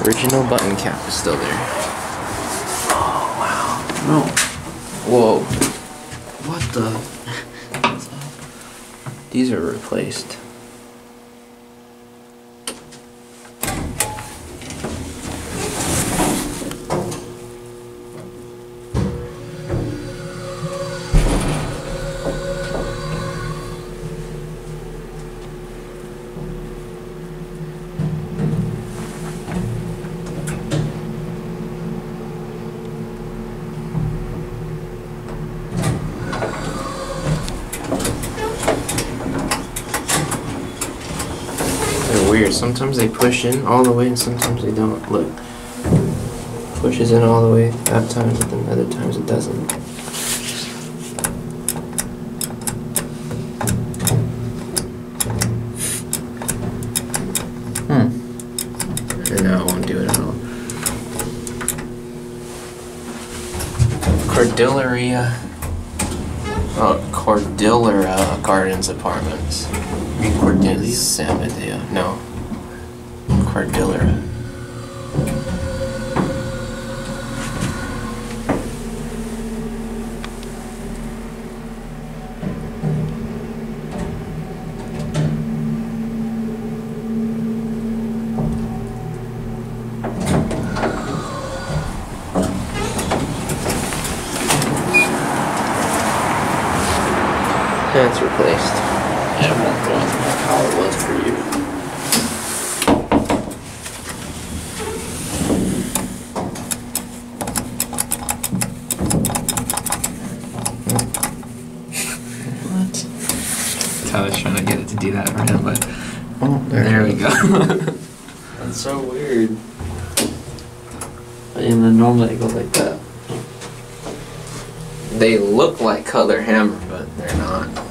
original button cap is still there. Oh wow. No. Whoa. What the? These are replaced. They're weird. Sometimes they push in all the way and sometimes they don't. Look. Pushes in all the way at times, but then other times it doesn't. And now it won't do it at all. Cordillera Gardens Apartments. Cordelia? San Mateo. No. Cordillera. That's replaced. Yeah, it won't go on how it was for you. What? Tyler's trying to get it to do that for him, but Oh, there we go. That's so weird. And then normally it goes like that. They look like Cutler-Hammer, but they're not.